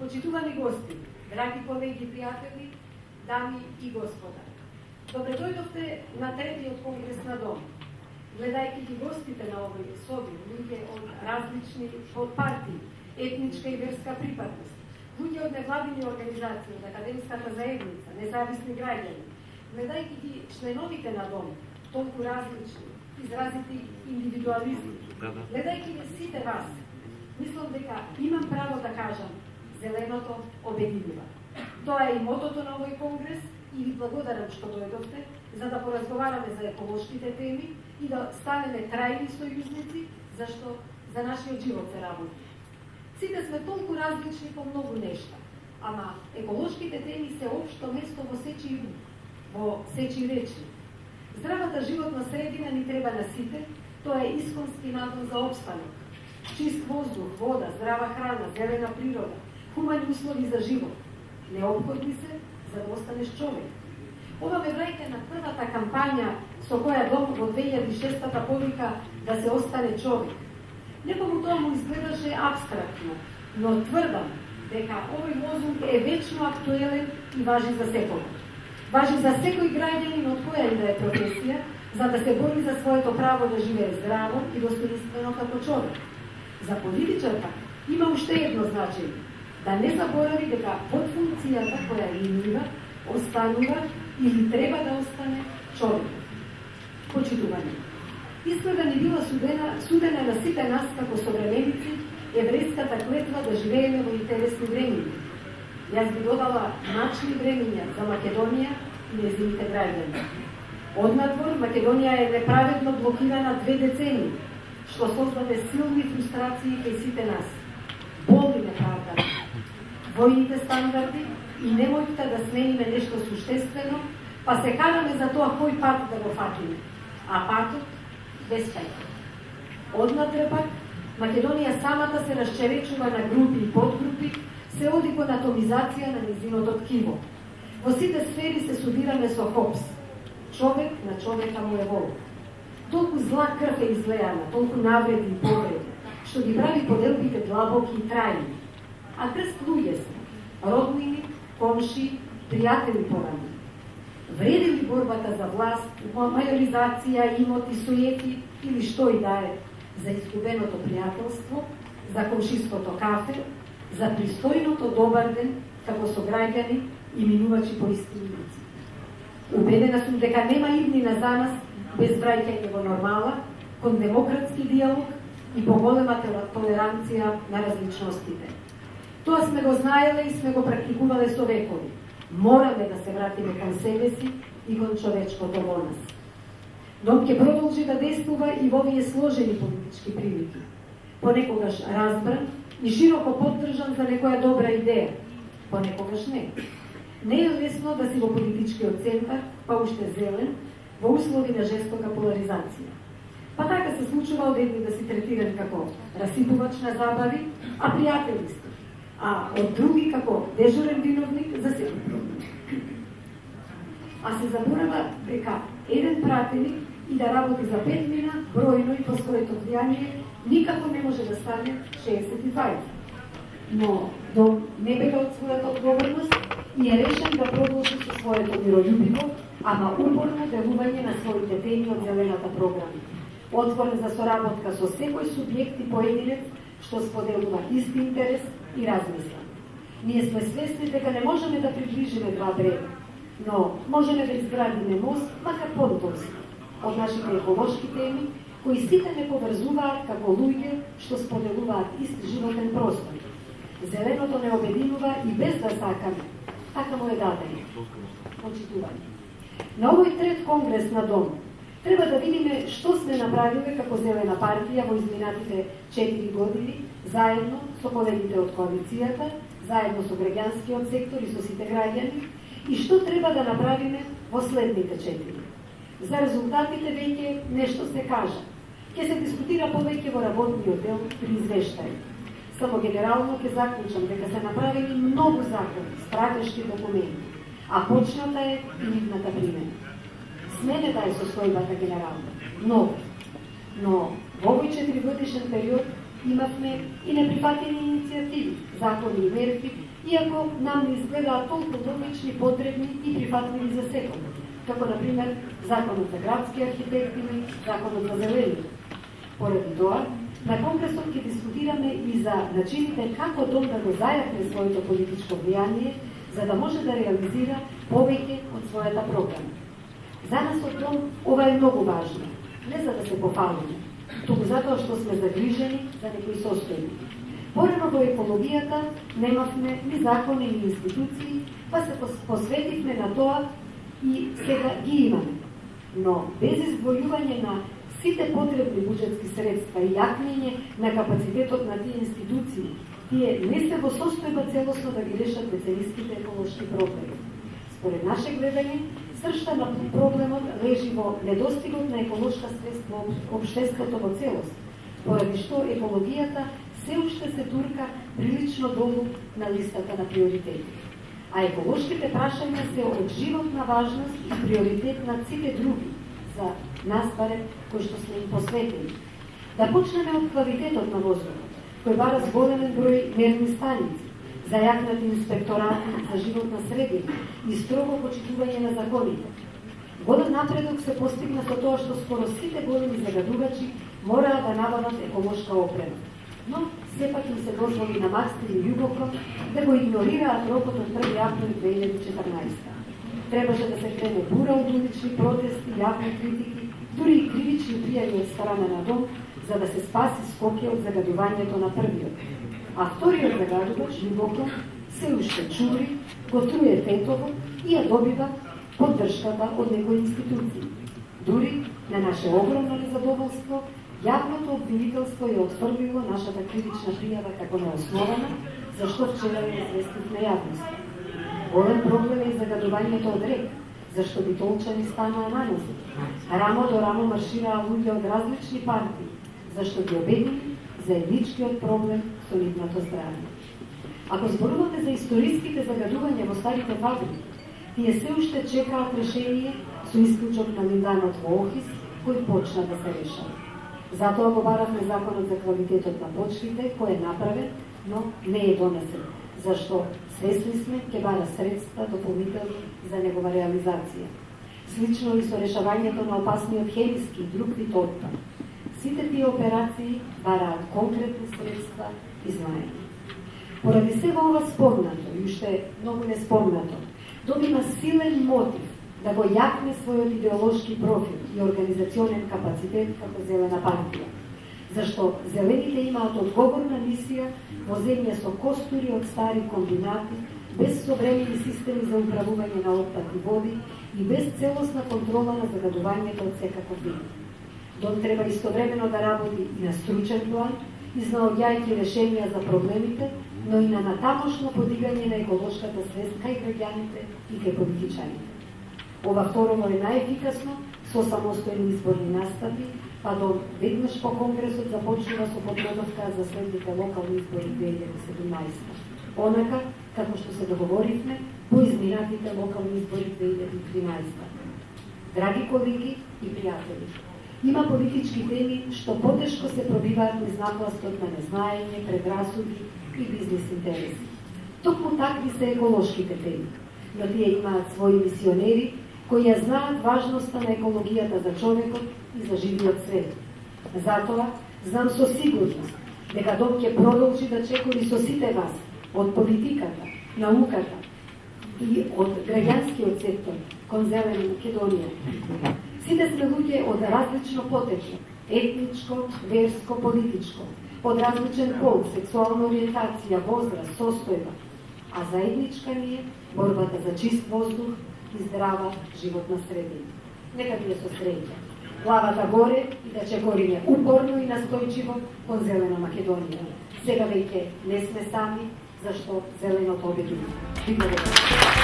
Почитувани гости, драги колеги и пријатели, дами и господа. Добре дојдовте на третиот конгрес на Дом. Гледајќи ги гостите на овој соби, луѓе од различни партии, етничка и верска припадност, луѓе од невладини организации, од академската заедница, независни граѓани, гледајќи ги членовите на Дом, толку различни, изразити индивидуализми, гледајќи ги сите вас, мислам дека имам право да кажам, зеленото обединува. Тоа е и мотото на овој конгрес и ви благодарам што дојдовте за да поразговараме за еколошките теми и да станеме трајни сојузници, зашто за нашиот живот се работи. Сите сме толку различни по многу нешта, ама еколошките теми се општо место во сечи ум, во сечи речи. Здравата животна средина ни треба на сите, тоа е исконски надон за опстанок. Чист воздух, вода, здрава храна, зелена природа, хумани услови за живот. Неопходни се за да останеш човек. Ова ме враќа на првата кампања со која Дом во 2006 повика да се остане човек. Некому тоа му изгледаше абстрактно, но тврдам дека овој лозунг е вечно актуелен и важи за секој. Важи за секој граѓанин од која и да е професија, за да се бори за своето право да живее здраво и достоинствено како човек. За политичарка има уште едно значење. Да не заборави дека под функцијата која има, останува или треба да остане човек. Почитувани. Искрено ни била судена на сите нас како современици еврејската клетва да живееме во интересни времиња. Јас би додала мачни времиња за Македонија и нејзините граѓани. Однадвор, Македонија е неправедно блокирана 2 децении, што создаде силни фрустрации кај сите нас. Болни неправда, војните стандарди и немојта да смениме нешто суштествено, па се караме за тоа кој пат да го фатиме, а патот бесчајно. Однатре пак, Македонија самата се расчеречува на групи и подгрупи, се оди кон атомизација на нејзиното ткиво. Во сите сфери се судираме со Хопс. Човек на човека му е волк. Толку зла крв е излеана, толку навреди и повреди, што ги прави поделбите длабоки и трајни. А крст луѓе сме, роднини, комши, пријатели порани. Вреди ли борбата за власт, мајоризација, имоти, суети или што и да е, за изгубеното пријателство, за комшиското кафе, за пристојното добар ден, како со граѓани и минувачи по исти улици. Убедена сум дека нема иднина за нас без враќање во нормала, кон демократски диалог и поголема толеранција на различностите. Тоа сме го знаеле и сме го практикувале со векови. Мораме да се вратиме кон себе си и кон човечкото во нас. Дом ќе продолжи да действува и во овие сложени политички прилики. Понекогаш разбран и широко поддржан за некоја добра идеја, понекогаш не. Не е лесно да си во политичкиот центар, па уште зелен, во услови на жестока поларизација. Па така се случува од едни да си третиран како расипувач на забави, а пријатели сте, а од други како дежурен виновник за секој проблем. А се заборава дека еден пратеник и да работи за 5 мина, бројно и по своето влијание, никако не може да стане 62. Но Дом не бега од својата одговорност и е решен да продолжи со своето мирољубиво, ама упорно делување на своите теми од зелената програма. Отворен за соработка со секој субјект и поединец што споделува исти интерес и размисла. Ние сме свесни дека не можеме да приближиме два брега, но можеме да изградиме мост, макар подолжен, од нашите еколошки теми, кои сите не поврзуваат како луѓе што споделуваат ист животен простор. Зеленото не обединува и без да сакаме, така му е дадено. Почитување. На овој трет конгрес на Дом треба да видиме што сме направиле како Зелена партија во изминатите 4 години, заедно со колегите од коалицијата, заедно со граѓанскиот сектор и со сите граѓани, и што треба да направиме во следните 4. За резултатите веќе нешто се кажа. Ќе се дискутира повеќе во работниот дел при извештај. Само генерално ќе заклучам дека се направени многу закони, стратешки документи, а почната е и нивната примена. Смене да е состојбата генерално, но во овој 4-годишен период Имавме и неприфатени иницијативи, закони и мерки, иако нам не изгледаат толку логични, потребни и прифатливи за секој, како например Законот за градски архитектури, Законот за зелени. Поради тоа, на Конгресот ќе дискутираме и за начините како Дом да го зајакне своето политичко влијание, за да може да реализира повеќе од својата програма. За нас од Дом ова е многу важно, не за да се пофалиме, туку затоа што сме загрижени за некои состојби. Порано во екологијата немавме ни закони, ни институции, па се посветивме на тоа и сега ги имаме. Но без издвојување на сите потребни буџетски средства и јакнење на капацитетот на тие институции, тие не се во состојба целосно да ги решат децениските еколошки проблеми. Според наше гледање, сршта на проблемот лежи во недостигот на еколошка свест во општеството во целост, поради што екологијата се уште се турка прилично долу на листата на приоритети. А еколошките прашања се од животна важност и приоритет на сите други, за нас барем, кои што сме им посветени. Да почнеме од квалитетот на воздухот, кој бара зголемен број мерни станици, зајакнати инспекторати за животна средина и строго почитување на законите. Голем напредок се постигна со тоа што скоро сите големи загадувачи мораа да набават еколошка опрема. Но сепак им се дозволи на Макстил и Јубоком да го игнорираат рокот од 1. април 2014. Требаше да се крене бура од улични протести, јавни критики, дури и кривични пријави од страна на Дом, за да се спаси Скопје од загадувањето на првиот. А вториот загадувач, Јубоком, се уште чури, го труе Тетово и ја добива поддршката од некои институции. Дури, на наше огромно незадоволство, јавното обвинителство ја отфрлило нашата кривична пријава како неоснована, зашто вчера ја известивме јавност. Голем проблем е и загадувањето од рек, зашто битолчани станаа на нозе. Рамо до рамо маршираа луѓе од различни партии, зашто ги обедини заедничкиот проблем со нивното здравје. Ако зборуваме за историските загадувања во старите фабрики, тие се уште чекаат решение со исклучок на Линданот во Охрид, кој почна да се решава. Затоа го баравме законот за квалитетот на почвите, кој е направен, но не е донесен, зашто свесни сме ќе бара средства дополнителни за негова реализација. Слично и со решавањето на опасниот хемиски и друг вид отпад. Сите тие операции бараат конкретни средства и знаење. Поради сега ова спомнато и уште многу не спомнато, Дом има силен мотив да го јакне својот идеолошки профил и организационен капацитет како зелена партија. Зашто зелените имаат одговорна мисија во земја со костури од стари комбинати, без современи системи за управување на отпад и води и без целосна контрола на загадувањето од секаков вид. Дом треба истовремено да работи и на стручен план, изнаоѓајќи решенија за проблемите, но и на натамошно подигање на еколошката свест кај граѓаните и кај политичаните. Ова второ е најефикасно со самостојни изборни настапи, па Дом веднаш по Конгресот започнува со подготовка за следните локални избори 2017. Онака, како што се договоривме, по изминатите локални избори 2013. Драги колеги и пријатели, има политички теми што потешко се пробиваат низ напластот на незнаење, предрасуди и бизнес интереси. Токму такви се еколошките теми, но тие имаат своји мисионери кои ја знаат важноста на екологијата за човекот и за живиот свет. Затоа, знам со сигурност дека Дом ќе продолжи да чекори со сите вас, од политиката, науката и од граѓанскиот сектор кон зелена Македонија. Сите сме луѓе од различно потекло, етничко, верско, политичко, од различен пол, сексуална ориентација, возраст, состојба, а заедничка ни е борбата за чист воздух и здрава животна средина. Нека ви е со среќа. Главата горе и да чекориме упорно и настојчиво кон зелена Македонија. Сега веќе не сме сами, зашто зеленото обединува.